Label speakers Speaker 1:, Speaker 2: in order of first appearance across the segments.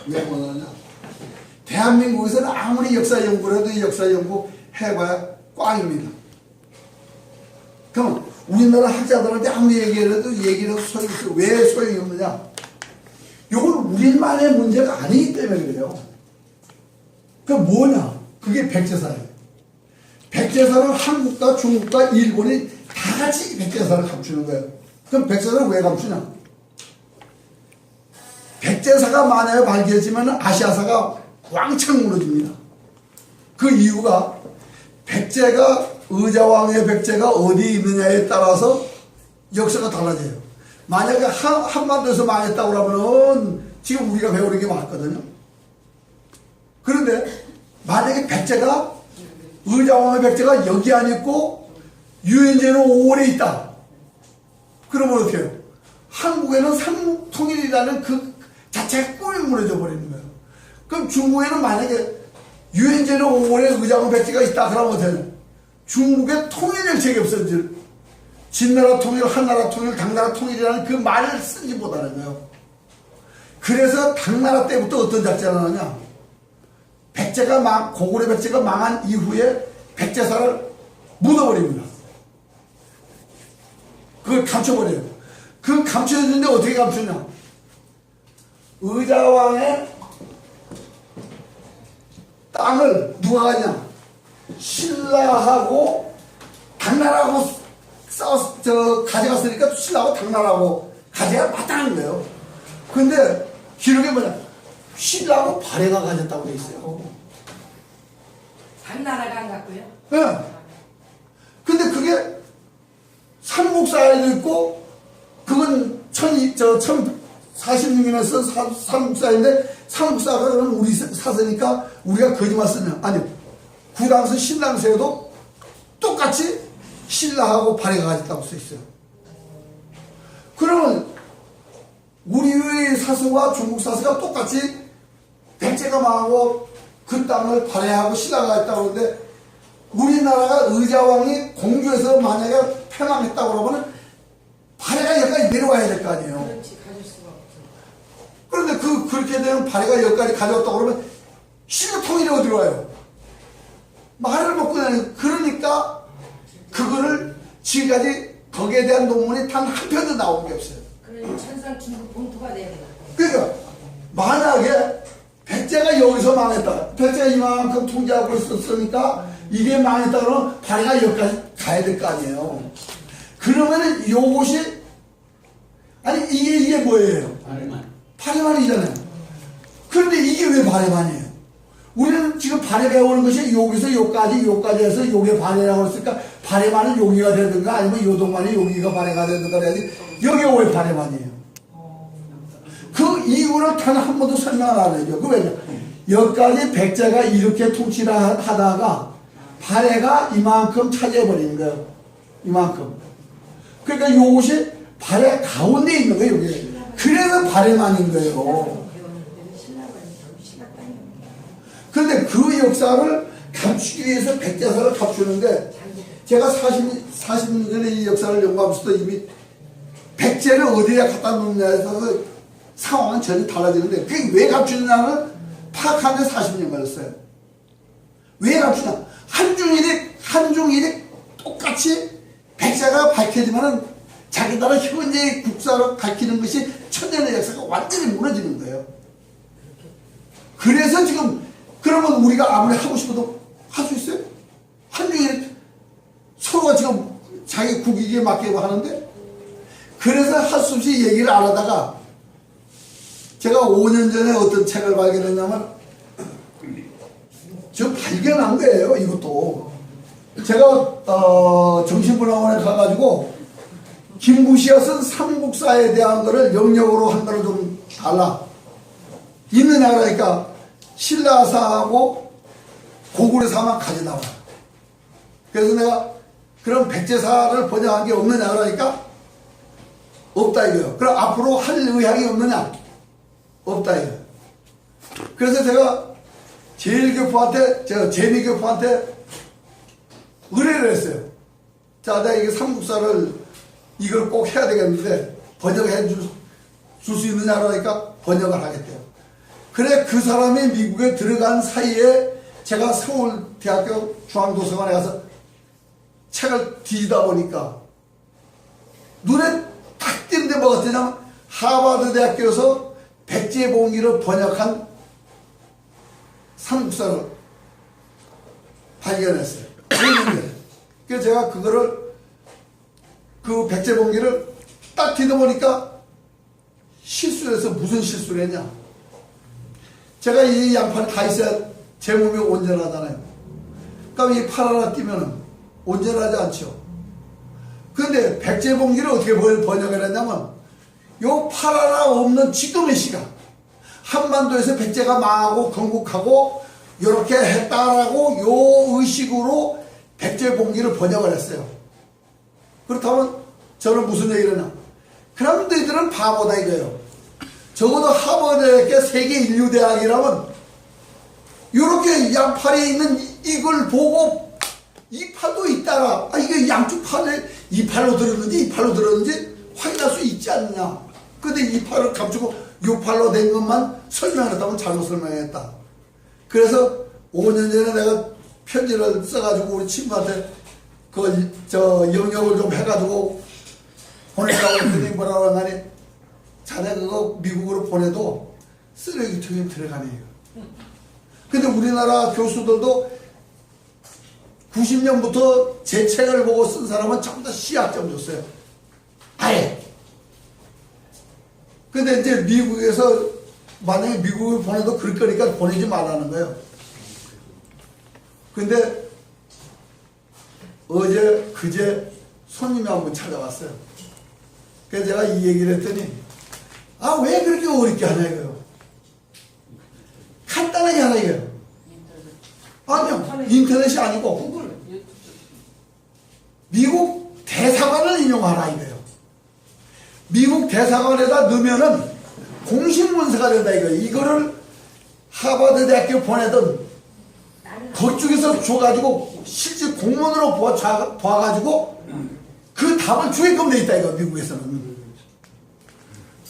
Speaker 1: 왜 못하냐? 대한민국에서는 아무리 역사 연구를 해도 역사 연구 해봐야 꽝입니다. 그럼 우리나라 학자들한테 아무리 얘기를 해도 소용이 없어요. 왜 소용이 없느냐? 이건 우리만의 문제가 아니기 때문에 그래요. 그 뭐냐? 그게 백제사예요. 백제사를 한국과 중국과 일본이 다 같이 백제사를 감추는 거예요. 그럼 백제사를 왜 감추냐? 백제사가 만약에 밝혀지면 아시아사가 왕창 무너집니다. 그 이유가 백제가 의자왕의 백제가 어디에 있느냐에 따라서 역사가 달라져요. 만약에 한반도에서 망했다고 그러면 지금 우리가 배우는 게 많거든요. 그런데 만약에 백제가 의자왕의 백제가 여기 안 있고 유엔제는 5월에 있다. 그러면 어떻게 해요? 한국에는 삼국통일이라는 그 자체가 꿀이 무너져 버리는 거예요. 그럼 중국에는 만약에 유엔제는 5월에 의자왕의 백제가 있다. 그러면 어떻게 해요? 중국의 통일 정책이 없어져. 진나라 통일, 한나라 통일, 당나라 통일이라는 그 말을 쓰지 못하는 거예요. 그래서 당나라 때부터 어떤 작전을 하냐? 고구려 백제가 망한 이후에 백제사를 묻어버립니다. 그걸 감춰버려요. 그 감춰졌는데 어떻게 감추냐? 의자왕의 땅을 누가 가냐? 신라하고 당나라하고 가져갔으니까 신라하고 당나라하고 가져야 마땅한 거예요. 근데 기록에 뭐냐? 신라하고 발해가 가졌다고 돼 있어요.
Speaker 2: 당나라가 안 갔고요?
Speaker 1: 네. 근데 그게 삼국사에도 있고, 그건 1046년에 쓴 삼국사인데, 삼국사가 그럼 우리 사서니까 우리가 거짓말 쓰냐? 아니, 구당서 신당서에도 똑같이 신라하고 발해가 가졌다고 써 있어요. 그러면 우리의 사서와 중국 사서가 똑같이 백제가 망하고 그 땅을 발해하고 신라가 했다고 그러는데, 우리나라가 의자왕이 공주에서 만약에 패망했다고 그러면 발해가 여기까지 내려와야 될 거 아니에요.
Speaker 2: 그렇지, 가질 수가 없어.
Speaker 1: 그런데 그렇게 되면 발해가 여기까지 가져왔다고 그러면 신라 통일이 어디로 와요? 말을 못 끊어요. 그러니까 그거를 지금까지 거기에 대한 논문이 단 한 편도 나온 게 없어요.
Speaker 2: 그러니 천상 중국 본토가 돼야 되나?
Speaker 1: 그러니까 만약에 백제가 여기서 망했다. 백제가 이만큼 통제하고 있었으니까 이게 망했다 그러면 발해가 여기까지 가야 될 거 아니에요. 그러면은 요것이 아니 이게 뭐예요? 발해만이잖아요. 그런데 이게 왜 발해만이에요? 우리는 지금 발해 배우는 것이 여기서 요까지 해서 요게 발해라고 했으니까 발해만은 여기가 되든가 아니면 요동만이 여기가 발해가 되든가 해야지. 여기가 왜 발해만이에요? 그 이유를 단 한 번도 설명을 안 해요. 그 왜냐? 여기까지 백제가 이렇게 통치를 하다가 발해가 이만큼 차지해버리는 거예요. 이만큼. 그러니까 요것이 발해 가운데 있는 거예요. 여기. 그래서 발해만인 거예요. 그런데 그 역사를 감추기 위해서 백제사를 감추는데, 제가 40년 전에 이 역사를 연구하면서도 이미 백제를 어디에 갖다 놓느냐에 따라서 상황은 전혀 달라지는데, 그게 왜 감추느냐는 파악하는데 40년 걸렸어요. 왜 감추냐? 한중일이 똑같이 백제가 밝혀지면은 자기 나라 현재의 국사를 밝히는 것이 천년의 역사가 완전히 무너지는 거예요. 그래서 지금 그러면 우리가 아무리 하고 싶어도 할 수 있어요? 한중일이 서로가 지금 자기 국익에 맞게 하는데, 그래서 할 수 없이 얘기를 안 하다가 제가 5년 전에 어떤 책을 발견했냐면, 저 발견한 거예요. 이것도 제가 정신분학원에 가가지고 김구시가 쓴 삼국사에 대한 거를 영역으로 한 거를 좀 달라 있느냐 그러니까 신라사하고 고구려사만 가져나와. 그래서 내가 그럼 백제사를 번역한 게 없느냐 그러니까 없다 이거예요. 그럼 앞으로 할 의향이 없느냐? 없다 이거예요. 그래서 제가 재미교포한테 의뢰를 했어요. 자, 내가 이게 삼국사를 이걸 꼭 해야 되겠는데 번역해 줄 수 있느냐 그러니까 번역을 하겠대요. 그래 그 사람이 미국에 들어간 사이에 제가 서울대학교 중앙도서관에 가서 책을 뒤지다 보니까 눈에 탁 띄는데 뭐가 뜨냐면 하버드 대학교에서 백제봉기를 번역한 삼국사를 발견했어요. 그래서 제가 그거를 그 백제봉기를 딱 뒤져보니까 실수를 해서 무슨 실수를 했냐. 제가 이 양팔이 다 있어야 제 몸이 온전하잖아요. 그럼 이 팔 하나 띄면은 온전하지 않죠. 그런데 백제봉기를 어떻게 번역을 했냐면 요 팔 하나 없는 지금의 시간 한반도에서 백제가 망하고 건국하고 이렇게 했다라고 요 의식으로 백제봉기를 번역을 했어요. 그렇다면 저는 무슨 얘기를 하냐. 그럼 너희들은 바보다 이거예요. 적어도 하버드의 세계 인류대학이라면 이렇게 양팔에 있는 이걸 보고 이 팔도 있다가 이게 양쪽 팔에 이 팔로 들었는지 이 팔로 들었는지 확인할 수 있지 않느냐. 근데 이 팔을 감추고 이 팔로 된 것만 설명했다면 잘못 설명했다. 그래서 5년 전에 내가 편지를 써가지고 우리 친구한테 영역을 좀 해가지고 보내라고 했더니 뭐라고 하니 자네 그거 미국으로 보내도 쓰레기통에 들어가네요. 근데 우리나라 교수들도 90년부터 제 책을 보고 쓴 사람은 전부 다 C학점 줬어요. 아예. 근데 이제 미국에서 만약에 미국을 보내도 그럴 거니까 보내지 말라는 거예요. 근데 어제 그제 손님이 한 분 찾아왔어요. 그래서 제가 이 얘기를 했더니 왜 그렇게 어렵게 하냐 이거요. 간단하게 하나 이거요. 아니요. 인터넷이 아니고 미국 대사관을 인용하라 이거예요. 미국 대사관에다 넣으면은 공식 문서가 된다 이거예요. 이거를 하버드 대학교 보내던 그쪽에서 줘가지고 실제 공문으로 봐가지고 그 답을 주게끔 돼 있다 이거 미국에서는.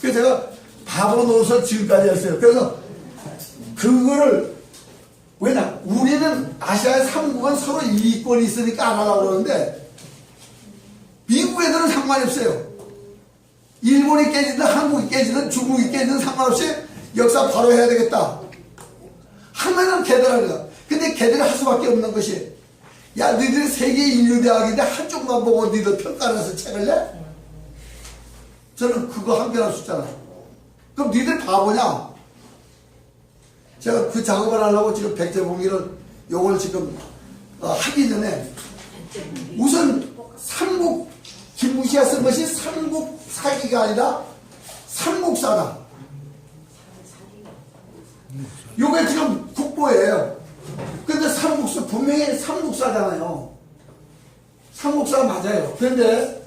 Speaker 1: 그래서 제가 바보 노릇을 지금까지 했어요. 그래서 그거를 왜냐 우리는 아시아의 3국은 서로 이익권이 있으니까 안 하려고 그러는데 미국 애들은 상관이 없어요. 일본이 깨지든 한국이 깨지든 중국이 깨지든 상관없이 역사 바로 해야 되겠다 하면은 걔들 하려. 근데 걔들이 할 수밖에 없는 것이 야 너희들이 세계 인류대학인데 한쪽만 보고 너희들 평가를 해서 책을 내? 저는 그거 한결할 수 있잖아. 그럼 너희들 바보냐? 제가 그 작업을 하려고 지금 백제봉기를 요걸 지금 하기 전에 우선 삼국 김무시가 쓴 것이 삼국사기가 아니라 삼국사다. 요게 지금 국보예요. 근데 삼국사 분명히 삼국사잖아요. 삼국사 맞아요. 그런데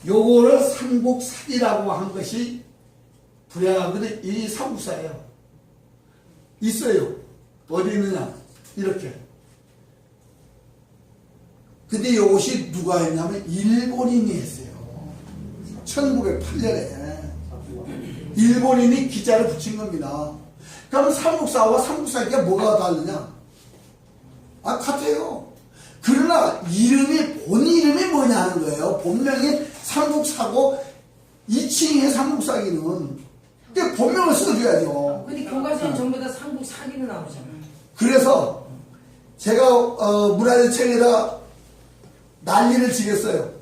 Speaker 1: 요거를 삼국사기라고 한 것이 불행하거든. 이 삼국사예요. 있어요. 어디 있느냐 이렇게. 근데 이것이 누가 했냐면 일본인이 했어요. 1908년에 일본인이 기자를 붙인 겁니다. 그럼 삼국사와 삼국사기가 뭐가 다르냐? 같아요. 그러나 이름이 본 이름이 뭐냐 하는 거예요. 본명이 삼국사고 이칭의 삼국사기는 근데 본명을 써줘야죠.
Speaker 2: 근데 교과서는 전부 다 삼국 사기로 나오잖아.
Speaker 1: 그래서 제가 문화재청에다 난리를 치겠어요.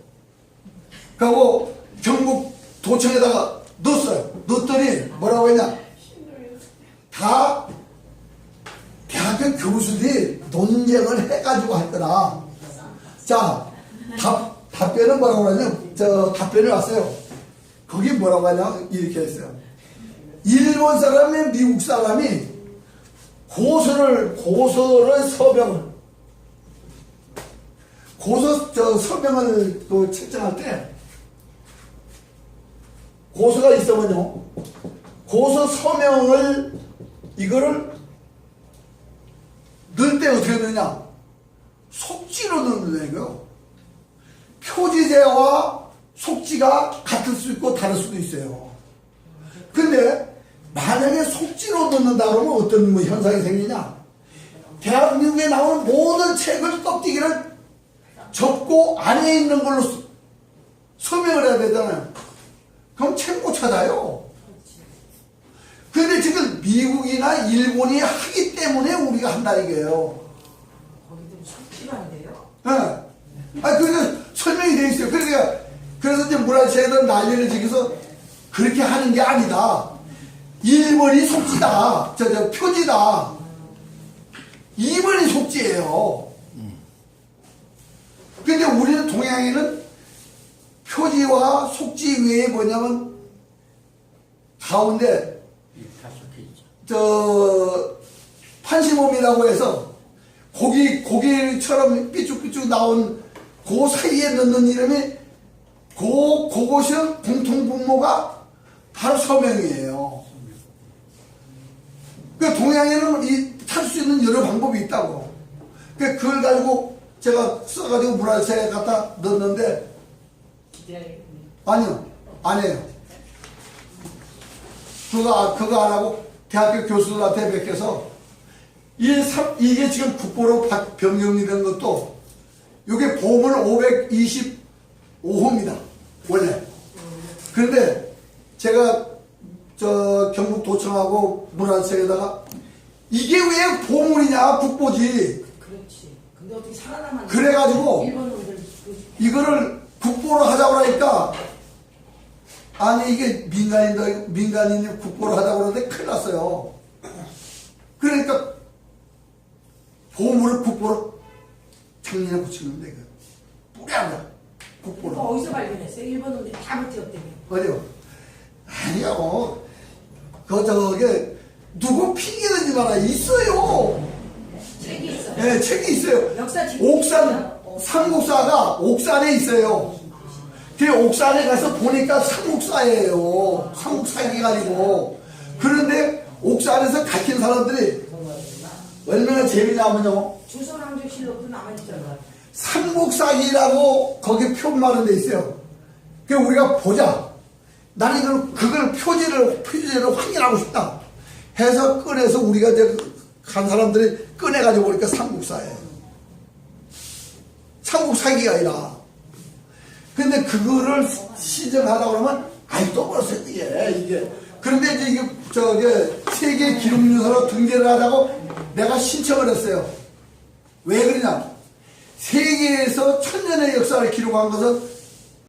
Speaker 1: 그리고 경북 도청에다가 넣었어요. 넣었더니 뭐라고 했냐? 다 대학교 교수들이 논쟁을 해가지고 할 거다. 자, 답변은 뭐라고 하냐면 답변이 왔어요. 거기 뭐라고 하냐 이렇게 했어요. 일본 사람이 미국 사람이 고서를 서명을 책정할 때 고서가 있으면요 고서 서명을 이거를 넣을 때 어떻게 넣느냐 속지로 넣는 거예요. 표지제와 속지가 같을 수 있고 다를 수도 있어요. 근데 만약에 속지로 넣는다 그러면 어떤 뭐 현상이 생기냐? 대한민국에 나오는 모든 책을 껍데기를 접고 안에 있는 걸로 서명을 해야 되잖아요. 그럼 책 못 찾아요. 근데 지금 미국이나 일본이 하기 때문에 우리가 한다 이게요.
Speaker 2: 거기도 속지라는데요?
Speaker 1: 예. 그러니까 설명이 돼 있어요. 그래서 이제 문화체에서 난리를 지면서 그렇게 하는 게 아니다. 일본이 속지다. 표지다. 2번이 속지예요. 근데 우리는 동양에는 표지와 속지 외에 뭐냐면 가운데 판시몬이라고 해서 고기처럼 삐쭉삐쭉 나온 그 사이에 넣는 이름이 그것이 공통분모가 바로 서명이에요. 그 동양에는 탈 수 있는 여러 방법이 있다고. 그걸 가지고 제가 써가지고 문화재에 갖다 넣었는데 아니요, 안 해요. 그거 안 하고 대학교 교수들한테 맡겨서 이게 지금 국보로 변경이 된 것도 이게 보물 525호입니다. 원래. 그런데 제가 경북도청하고 문화재에다가 이게 왜 보물이냐 국보지.
Speaker 2: 그렇지. 근데 어떻게 살아남았냐.
Speaker 1: 그래가지고
Speaker 2: 일본 놈들
Speaker 1: 이거를 국보로 하자고 하니까 아니 이게 민간인이 국보로 하자고 그러는데 큰일 났어요. 그러니까 보물을 국보로 작년에 붙이는데 이거 뿌리 안 가. 국보로.
Speaker 2: 어디서 발견했어요? 일본 놈들이 다 붙였다며.
Speaker 1: 어디요? 아니요. 저게 누구 핑계대지 마라. 있어요.
Speaker 2: 책이 있어.
Speaker 1: 네, 책이 있어요.
Speaker 2: 역사 책.
Speaker 1: 삼국사가 옥산에 있어요. 그 옥산에 가서 보니까 삼국사예요. 삼국사기가 아니고. 그런데 옥산에서 가르친 사람들이 얼마나 재미나면요.
Speaker 2: 조선왕조실록도 남아있잖아.
Speaker 1: 삼국사기라고 거기 표마는 데 있어요. 그 우리가 보자. 나는 그걸 표지를 확인하고 싶다. 해서 꺼내서 우리가 이제 간 사람들이 꺼내가지고 보니까 삼국사예요. 삼국사기가 아니라. 근데 그거를 시정하다 그러면 또 벌써 이게. 그런데 이제 이게 세계 기록유산으로 등재를 하자고 내가 신청을 했어요. 왜 그러냐? 세계에서 1000년의 역사를 기록한 것은